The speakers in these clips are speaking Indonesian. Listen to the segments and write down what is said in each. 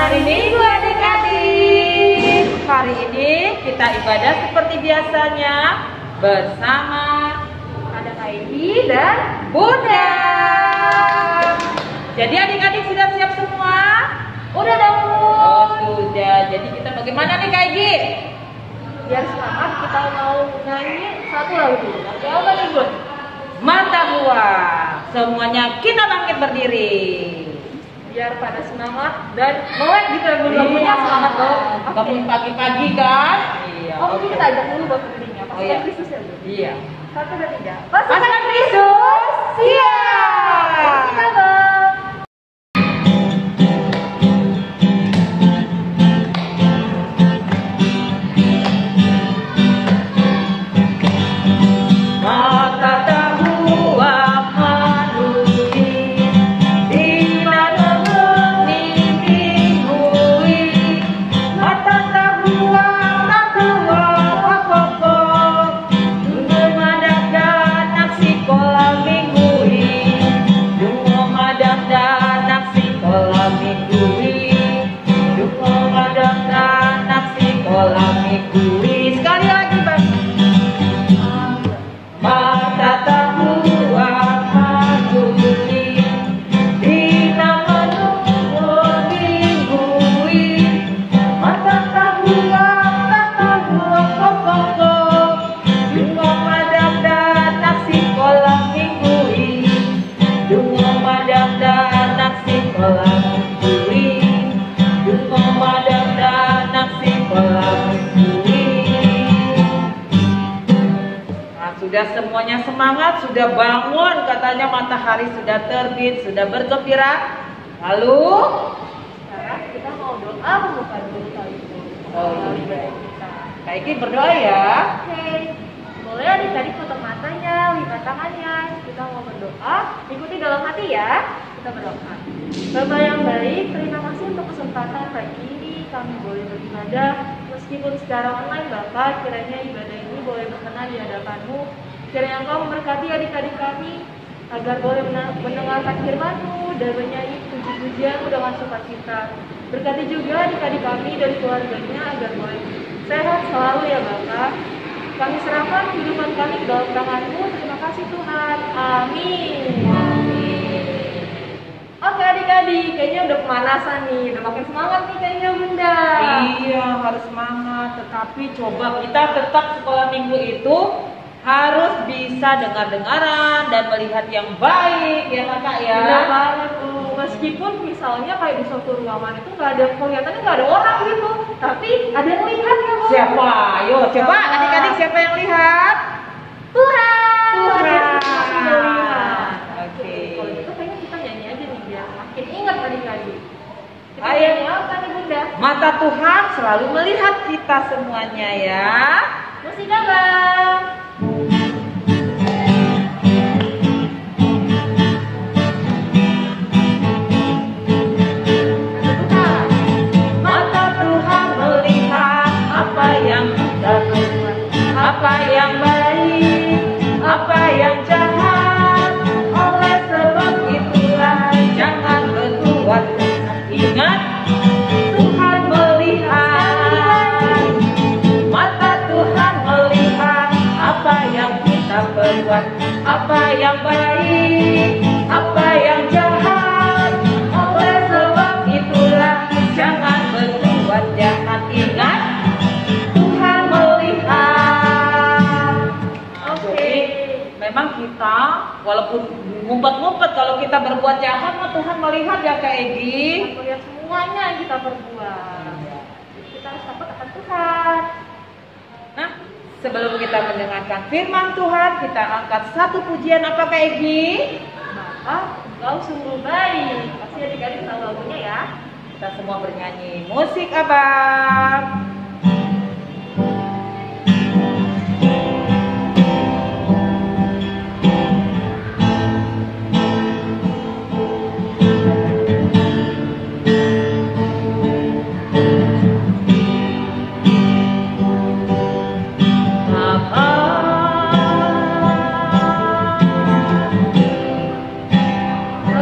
hari Minggu adik-adik. Hari ini kita ibadah seperti biasanya bersama Ada Kaidi dan Bunda. Jadi adik-adik sudah siap semua? udah dong. Oh sudah. Jadi kita bagaimana nih Kak Egi? Biar semangat kita mau nyanyi satu lagu. Lagu apa nih Bun? Mata buah. Semuanya kita bangkit berdiri. Biar pada semangat dan melek gitu ya Bun. Lagunya semangat dong. Bangun pagi-pagi kan? Iya. Oh mungkin kita ajak dulu buat berdirinya. Oh, iya. Pasukan Kristus ya Bun? Iya. 1, 2, 3. Pasukan Kristus siap. Kita dong. Mata buah manusia di mana mimpi mata buah pokok tunggu madang dan aksi kolam mingguin tunggu madang dan aksi kolam mingguin tunggu madang dan aksi kolam mingguin. Sekali lagi Bang. Mata buah manusia di nama mingguin mata buah pokok dungo madam dan aksi kolam mingguin dungo madam dan aksi kolam mingguin dungo madam dan aksi kolam mingguin. Sudah semuanya semangat, sudah bangun, katanya matahari sudah terbit, sudah bergembira. Lalu Sekarang kita mau doa membuka dulu kali itu. Oh, iya. Kak Iki berdoa ya. Oke, boleh adik-adik tutup matanya, lipat tangannya. Kita mau berdoa, ikuti dalam hati ya. Kita berdoa. Bapa yang baik, terima kasih untuk kesempatan pagi ini kami boleh beribadah. Meskipun secara online Bapak, kiranya ibadah ini boleh berkenan di hadapan-Mu. Kiranya Engkau memberkati adik-adik kami agar boleh mendengarkan firman-Mu dan menyanyi puji-pujian-Mu dengan sukacita. Berkati juga adik-adik kami dan keluarganya agar boleh sehat selalu ya Bapak. Kami serahkan kehidupan kami ke dalam tangan-Mu. Terima kasih Tuhan. Amin. Oke adik-adik, kayaknya udah pemanasan nih, udah makin semangat nih kayaknya Bunda. Iya, harus semangat. Tetapi coba kita tetap sekolah minggu itu harus bisa dengar-dengaran dan melihat yang baik ya Kakak ya. Benar banget tuh. Meskipun misalnya kayak di suatu ruangan itu nggak ada, kelihatannya nggak ada orang gitu, tapi ada yang lihat ya Bu. Siapa? Ayo coba adik-adik siapa yang lihat? Tuhan. Tuhan. Yesus sudah lihat. Oke. Kalau gitu kayaknya kita nyanyi aja nih biar makin ingat adik-adik. Kita Ayo. nyanyi apa nih Bunda? Mata Tuhan selalu melihat kita semuanya ya. Musik Abang. Mata Tuhan melihat apa yang kita buat, apa yang baik, apa yang jahat. Oleh sebab itulah jangan berbuat jahat. Ingat, Tuhan melihat. Mata Tuhan melihat apa yang kita perbuat, apa yang baik, apa yang jahat. Oleh sebab itulah jangan berbuat jahat. Ingat, Tuhan melihat. Oke. Memang kita walaupun ngumpet-ngumpet kalau kita berbuat jahat, mah Tuhan melihat ya Kak Egi. Melihat semuanya yang kita perbuat. Kita harus takut akan Tuhan. Nah, sebelum kita mendengarkan firman Tuhan, kita angkat satu pujian apa Kak Egi? Bapak, Engkau sungguh baik. Pasti adik-adik tahu lagunya ya. Kita semua bernyanyi musik Abang.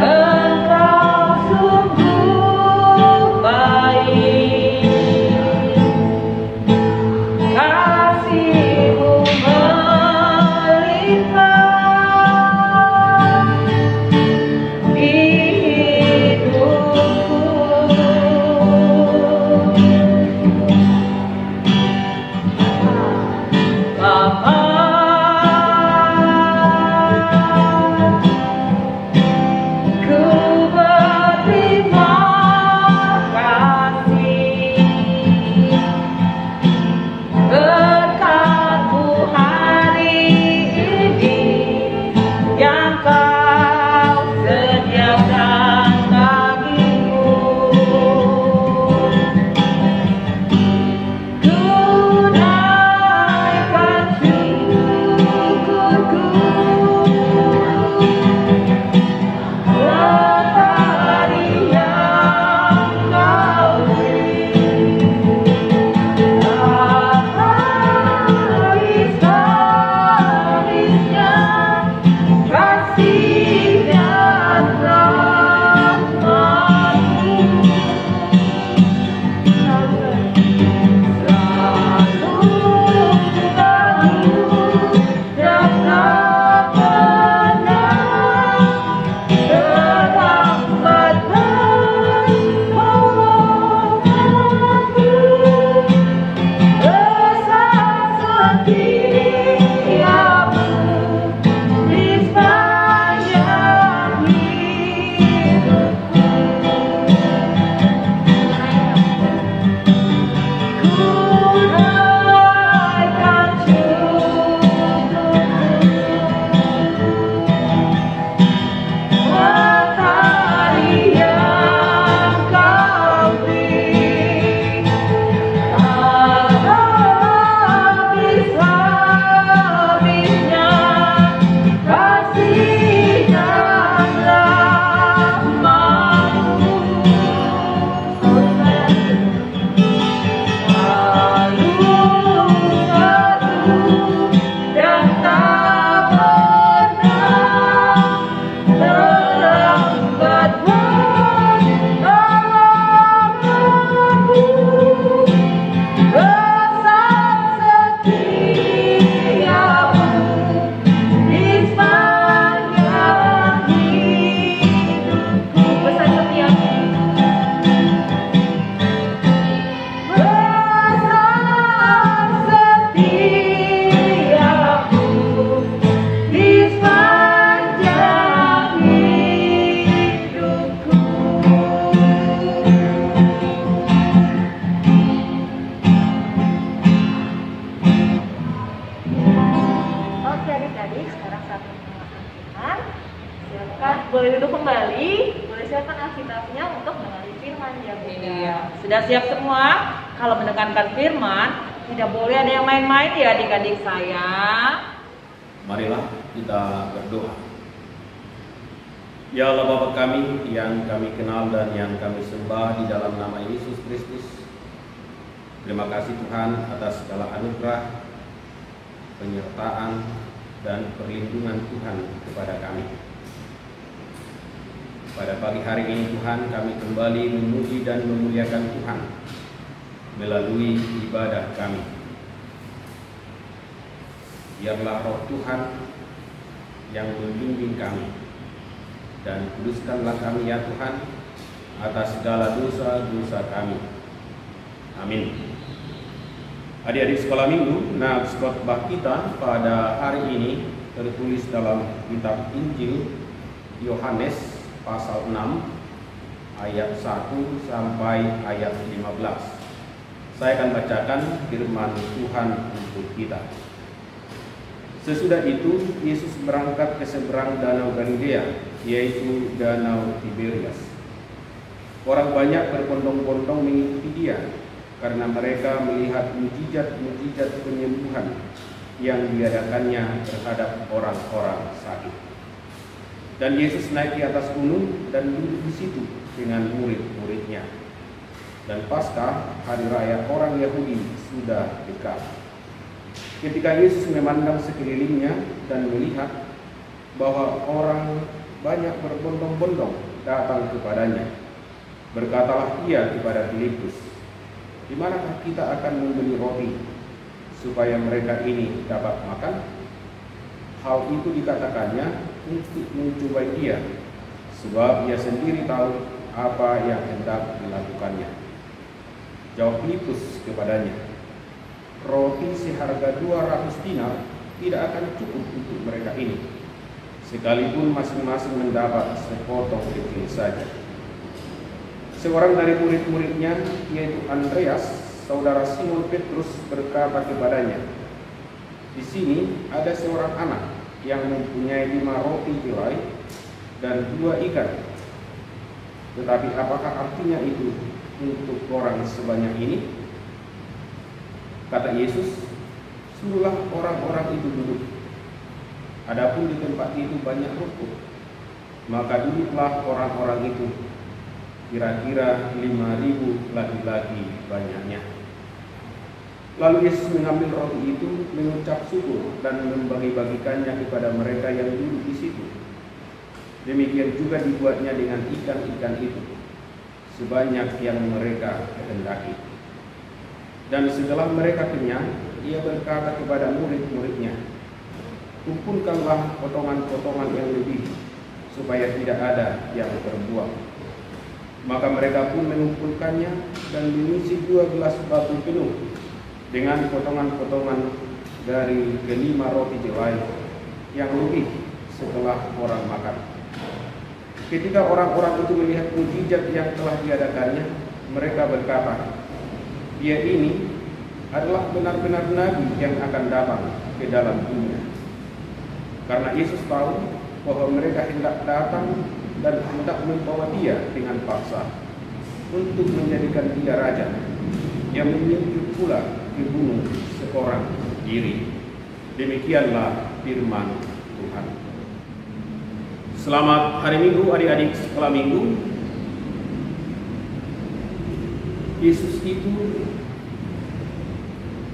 Engkau sungguh baik. Alkitabnya untuk mengenali firman ya Bunda. Iya, sudah siap semua? Kalau mendengarkan firman, tidak boleh ada yang main-main ya adik-adik saya. Marilah kita berdoa. Ya Allah Bapa kami yang kami kenal dan yang kami sembah di dalam nama Yesus Kristus. Terima kasih Tuhan atas segala anugerah, penyertaan, dan perlindungan Tuhan kepada kami. Pada pagi hari ini Tuhan, kami kembali memuji dan memuliakan Tuhan melalui ibadah kami. Biarlah roh Tuhan yang membimbing kami, dan kuduskanlah kami ya Tuhan atas segala dosa-dosa kami. Amin. Adik-adik sekolah minggu, nats khotbah kita pada hari ini tertulis dalam kitab Injil Yohanes pasal 6 ayat 1 sampai ayat 15. Saya akan bacakan firman Tuhan untuk kita. Sesudah itu Yesus berangkat ke seberang danau Galilea, yaitu danau Tiberias. Orang banyak berbondong-bondong mengikuti dia karena mereka melihat mujizat-mujizat penyembuhan yang diadakannya terhadap orang-orang sakit. Dan Yesus naik di atas gunung dan duduk di situ dengan murid-muridnya. Dan Paskah, hari raya orang Yahudi, sudah dekat. Ketika Yesus memandang sekelilingnya dan melihat bahwa orang banyak berbondong-bondong datang kepadanya, berkatalah ia kepada Filipus, "Di manakah kita akan membeli roti supaya mereka ini dapat makan?" Hal itu dikatakannya untuk mencobai dia, sebab ia sendiri tahu apa yang hendak dilakukannya. Jawab Filipus kepadanya, "Roti seharga 200 dinar tidak akan cukup untuk mereka ini, sekalipun masing-masing mendapat sepotong kecil saja." Seorang dari murid-muridnya, yaitu Andreas, saudara Simon Petrus, berkata kepadanya, "Di sini ada seorang anak yang mempunyai 5 roti jelai dan 2 ikan. Tetapi apakah artinya itu untuk orang sebanyak ini?" Kata Yesus, "Suruhlah orang-orang itu duduk." Adapun di tempat itu banyak rumput, maka duduklah orang-orang itu, kira-kira 5.000 laki-laki banyaknya. Lalu Yesus mengambil roti itu, mengucap syukur dan membagi-bagikannya kepada mereka yang duduk di situ. Demikian juga dibuatnya dengan ikan-ikan itu, sebanyak yang mereka kehendaki. Dan setelah mereka kenyang, ia berkata kepada murid-muridnya, "Kumpulkanlah potongan-potongan yang lebih, supaya tidak ada yang terbuang." Maka mereka pun mengumpulkannya dan mengisi 2 gelas batu penuh dengan potongan-potongan dari ke-5 roti jelai yang lebih setelah orang makan. Ketika orang-orang itu melihat mujizat yang telah diadakannya, mereka berkata, "Dia ini adalah benar-benar nabi yang akan datang ke dalam dunia." Karena Yesus tahu bahwa mereka hendak datang dan hendak membawa dia dengan paksa untuk menjadikan dia raja, yang menunjuk pula ke gunung seorang diri. Demikianlah firman Tuhan. Selamat hari Minggu adik-adik sekolah minggu. Yesus itu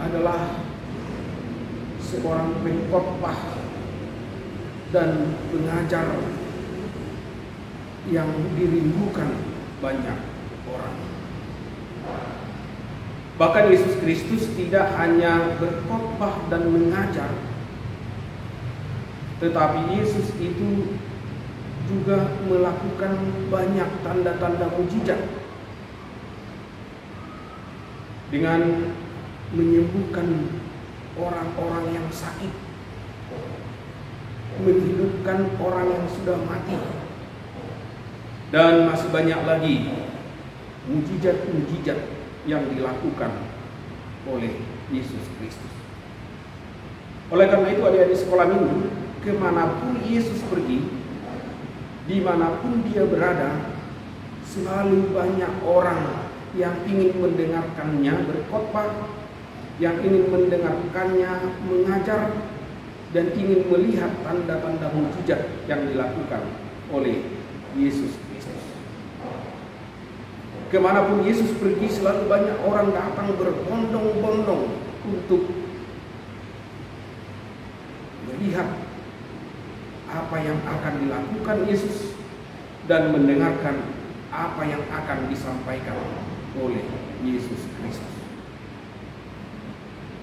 adalah seorang pengkhotbah dan pengajar yang dirindukan banyak orang. Bahkan Yesus Kristus tidak hanya berkhotbah dan mengajar, tetapi Yesus itu juga melakukan banyak tanda-tanda mujizat dengan menyembuhkan orang-orang yang sakit, menghidupkan orang yang sudah mati, dan masih banyak lagi mujizat-mujizat yang dilakukan oleh Yesus Kristus. Oleh karena itu adik-adik sekolah minggu, kemanapun Yesus pergi, dimanapun dia berada, selalu banyak orang yang ingin mendengarkannya berkhotbah, yang ingin mendengarkannya mengajar, dan ingin melihat tanda-tanda mukjizat yang dilakukan oleh Yesus Kristus. Kemanapun Yesus pergi, selalu banyak orang datang berbondong-bondong untuk melihat apa yang akan dilakukan Yesus dan mendengarkan apa yang akan disampaikan oleh Yesus Kristus.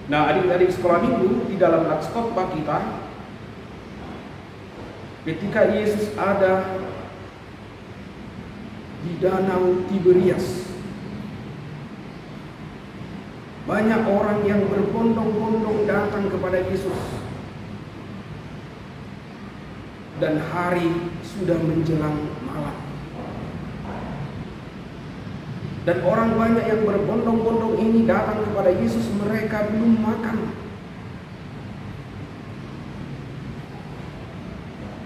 Nah, adik-adik sekolah minggu, di dalam nats khotbah kita, ketika Yesus ada di Danau Tiberias, banyak orang yang berbondong-bondong datang kepada Yesus, dan hari sudah menjelang malam. Dan orang banyak yang berbondong-bondong ini datang kepada Yesus, mereka belum makan.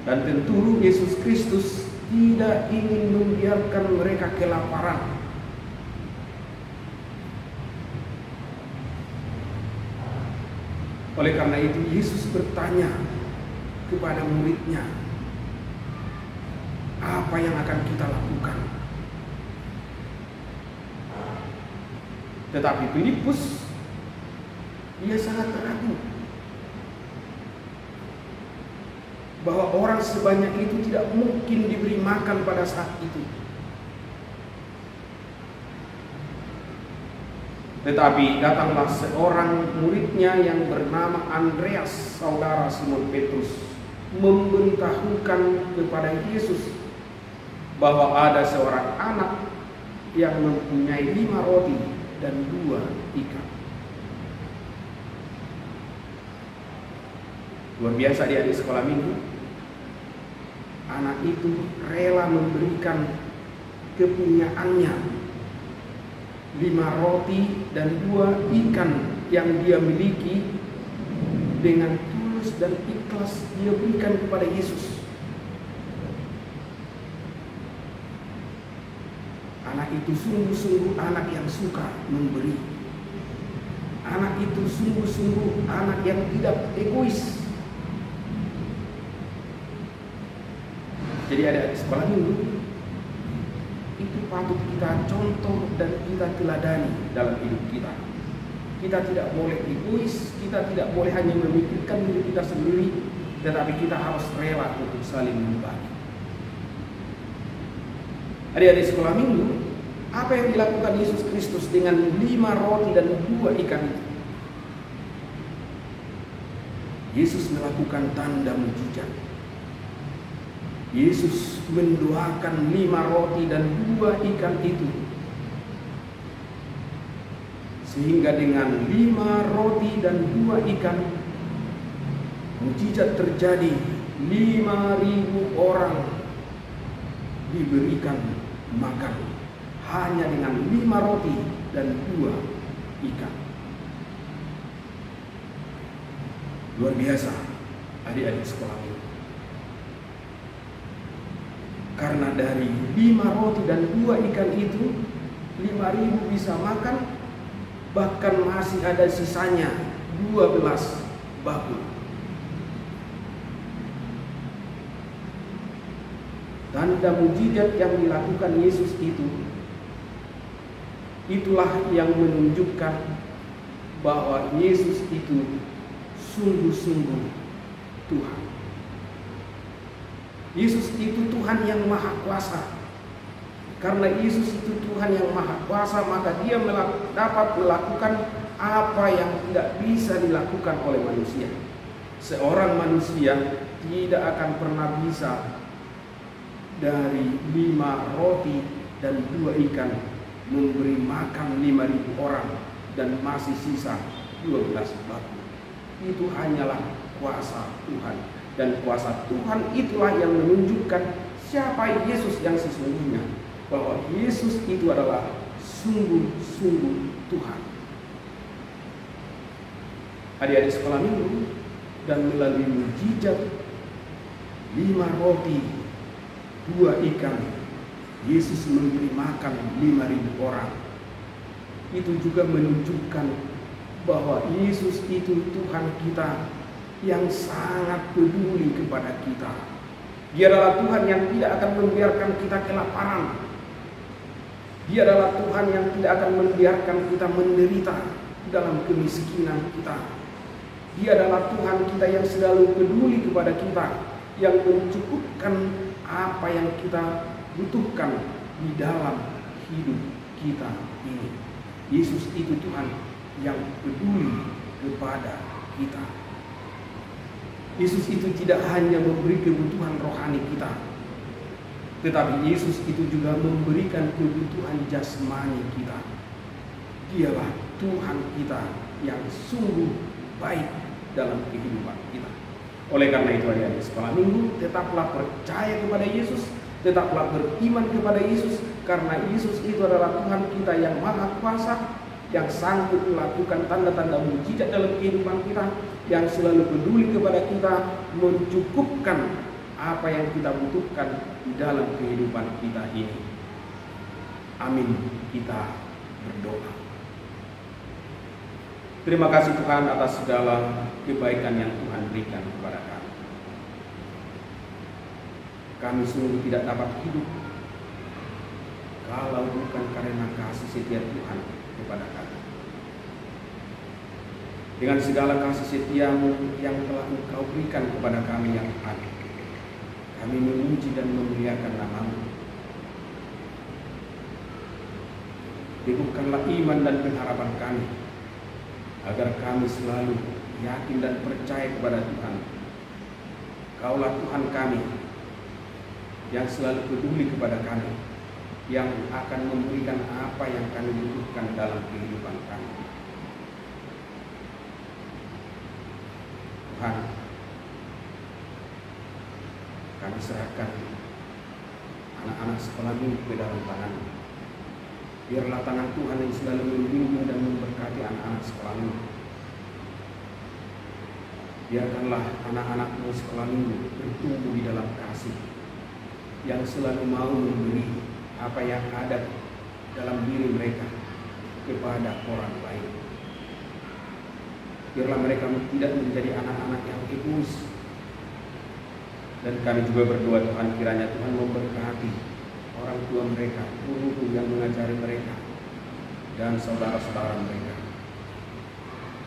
Dan tentu Yesus Kristus tidak ingin membiarkan mereka kelaparan. Oleh karena itu Yesus bertanya kepada muridnya, apa yang akan kita lakukan? Tetapi Filipus, dia sangat ragu bahwa orang sebanyak itu tidak mungkin diberi makan pada saat itu. Tetapi datanglah seorang muridnya yang bernama Andreas, saudara Simon Petrus, memberitahukan kepada Yesus bahwa ada seorang anak yang mempunyai 5 roti dan 2 ikan. Luar biasa di adik sekolah minggu. Anak itu rela memberikan kepunyaannya, 5 roti dan 2 ikan yang dia miliki, dengan tulus dan ikhlas dia berikan kepada Yesus. Anak itu sungguh-sungguh anak yang suka memberi. Anak itu sungguh-sungguh anak yang tidak egois. Jadi ada sekolah minggu, itu patut kita contoh dan kita teladani dalam hidup kita. Kita tidak boleh egois, kita tidak boleh hanya memikirkan diri kita sendiri, tetapi kita harus rela untuk saling membagi. Adik-adik sekolah minggu, apa yang dilakukan Yesus Kristus dengan 5 roti dan 2 ikan itu? Yesus melakukan tanda mujizat. Yesus mendoakan 5 roti dan 2 ikan itu, sehingga dengan 5 roti dan 2 ikan mujizat terjadi. 5.000 orang diberikan makan hanya dengan 5 roti dan 2 ikan. Luar biasa adik-adik sekolah ini. Karena dari 5 roti dan 2 ikan itu 5.000 bisa makan, bahkan masih ada sisanya 12 bakul. Tanda mujizat yang dilakukan Yesus itu, itulah yang menunjukkan bahwa Yesus itu sungguh-sungguh Tuhan. Yesus itu Tuhan yang maha kuasa. Karena Yesus itu Tuhan yang maha kuasa, maka dia dapat melakukan apa yang tidak bisa dilakukan oleh manusia. Seorang manusia tidak akan pernah bisa dari 5 roti dan 2 ikan memberi makan 5.000 orang dan masih sisa 12 bakul. Itu hanyalah kuasa Tuhan. Dan kuasa Tuhan itulah yang menunjukkan siapa Yesus yang sesungguhnya. Bahwa Yesus itu adalah sungguh-sungguh Tuhan. Adik-adik sekolah minggu, dan melalui mujizat 5 roti 2 ikan, Yesus memberi makan 5.000 orang. Itu juga menunjukkan bahwa Yesus itu Tuhan kita yang sangat peduli kepada kita. Dia adalah Tuhan yang tidak akan membiarkan kita kelaparan. Dia adalah Tuhan yang tidak akan membiarkan kita menderita dalam kemiskinan kita. Dia adalah Tuhan kita yang selalu peduli kepada kita, yang mencukupkan apa yang kita butuhkan di dalam hidup kita ini. Yesus itu Tuhan yang peduli kepada kita. Yesus itu tidak hanya memberi kebutuhan rohani kita, tetapi Yesus itu juga memberikan kebutuhan jasmani kita. Dialah Tuhan kita yang sungguh baik dalam kehidupan kita. Oleh karena itu adik-adik sekolah minggu, tetaplah percaya kepada Yesus, tetaplah beriman kepada Yesus, karena Yesus itu adalah Tuhan kita yang maha kuasa, yang sanggup melakukan tanda-tanda mujizat dalam kehidupan kita, yang selalu peduli kepada kita, mencukupkan apa yang kita butuhkan di dalam kehidupan kita ini. Amin. Kita berdoa. Terima kasih Tuhan atas segala kebaikan yang Tuhan berikan kepada kami. Kami sungguh tidak dapat hidup kalau bukan karena kasih setia Tuhan kepada kami. Dengan segala kasih setiamu yang telah Engkau berikan kepada kami yang ada, kami memuji dan memuliakan nama-Mu. Teguhkanlah iman dan pengharapan kami, agar kami selalu yakin dan percaya kepada Tuhan. Kaulah Tuhan kami yang selalu peduli kepada kami, yang akan memberikan apa yang kami butuhkan dalam kehidupan kami. Tuhan, kami serahkan anak-anak sekolah minggu ke dalam tangan-Mu. Biarlah tangan Tuhan yang selalu membimbing dan memberkati anak-anak sekolah minggu. Biarkanlah anak-anak-Mu sekolah minggu bertumbuh di dalam kasih, yang selalu mau memberi apa yang ada dalam diri mereka kepada orang lain. Biarlah mereka tidak menjadi anak-anak yang egois. Dan kami juga berdoa Tuhan, kiranya Tuhan memberkati orang tua mereka, guru yang mengajari mereka, dan saudara-saudara mereka.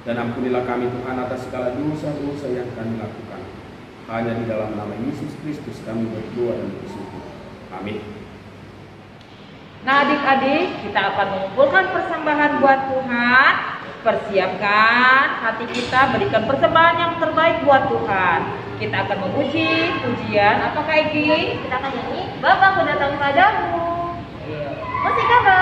Dan ampunilah kami Tuhan atas segala dosa-dosa yang kami lakukan. Hanya di dalam nama Yesus Kristus kami berdoa dan bersyukur. Amin. Nah adik-adik, kita akan mengumpulkan persembahan buat Tuhan. Persiapkan hati kita, berikan persembahan yang terbaik buat Tuhan. Kita akan memuji pujian. Apakah Egi? Kita akan nyanyi Bapa, Ku datang padamu. Musik apa?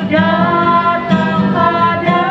Datang padamu.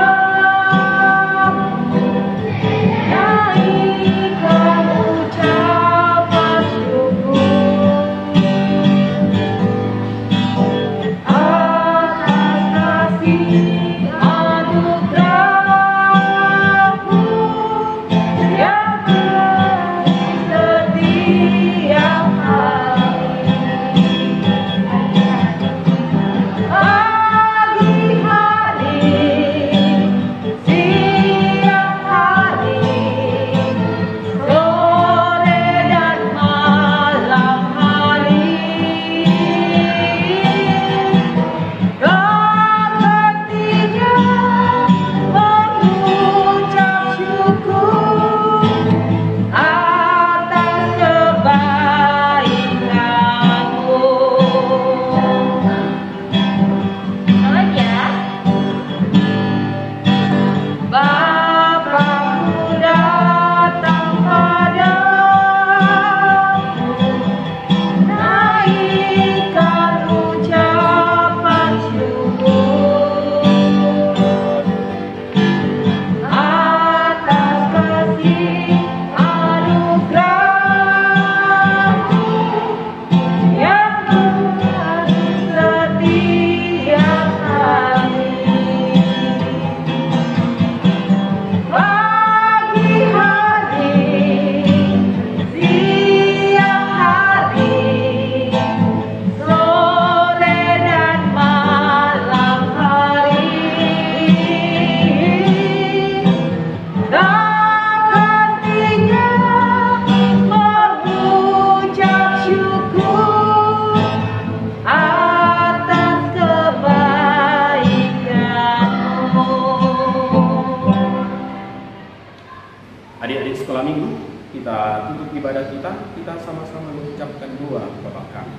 Minggu, kita tutup ibadah kita sama-sama mengucapkan doa Bapa kami.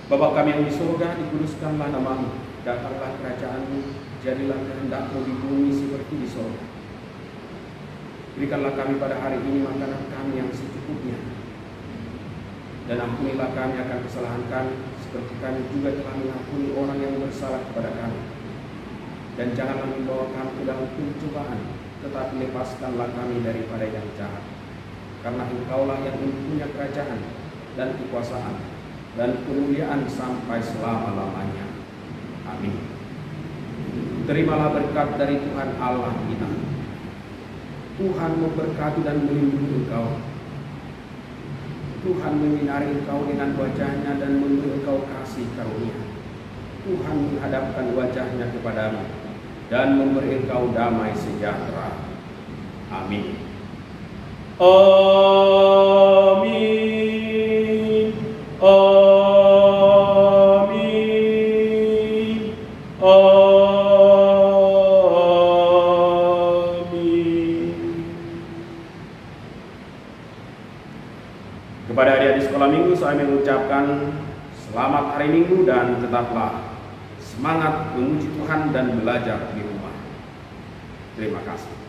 Bapa kami yang di surga, dikuduskanlah namamu, datanglah kerajaanmu, jadilah kehendak-mu di bumi seperti di surga. Berikanlah kami pada hari ini makanan kami yang secukupnya, dan ampunilah kami akan kesalahan kami, seperti kami juga telah mengampuni orang yang bersalah kepada kami. Dan janganlah membawa kami ke dalam pencobaan, tetapi lepaskanlah kami daripada yang jahat. Karena Engkaulah yang mempunyai kerajaan dan kekuasaan dan kemuliaan sampai selama-lamanya. Amin. Terimalah berkat dari Tuhan Allah kita. Tuhan memberkati dan melindungi engkau. Tuhan menyinari engkau dengan wajahnya dan memberi engkau kasih karunia. Tuhan menghadapkan wajahnya kepadamu dan memberi engkau damai sejahtera. Amin. Amin. Amin. Amin. Kepada adik-adik sekolah minggu, saya mengucapkan selamat hari Minggu dan tetaplah semangat memuji Tuhan dan belajar di rumah. Terima kasih.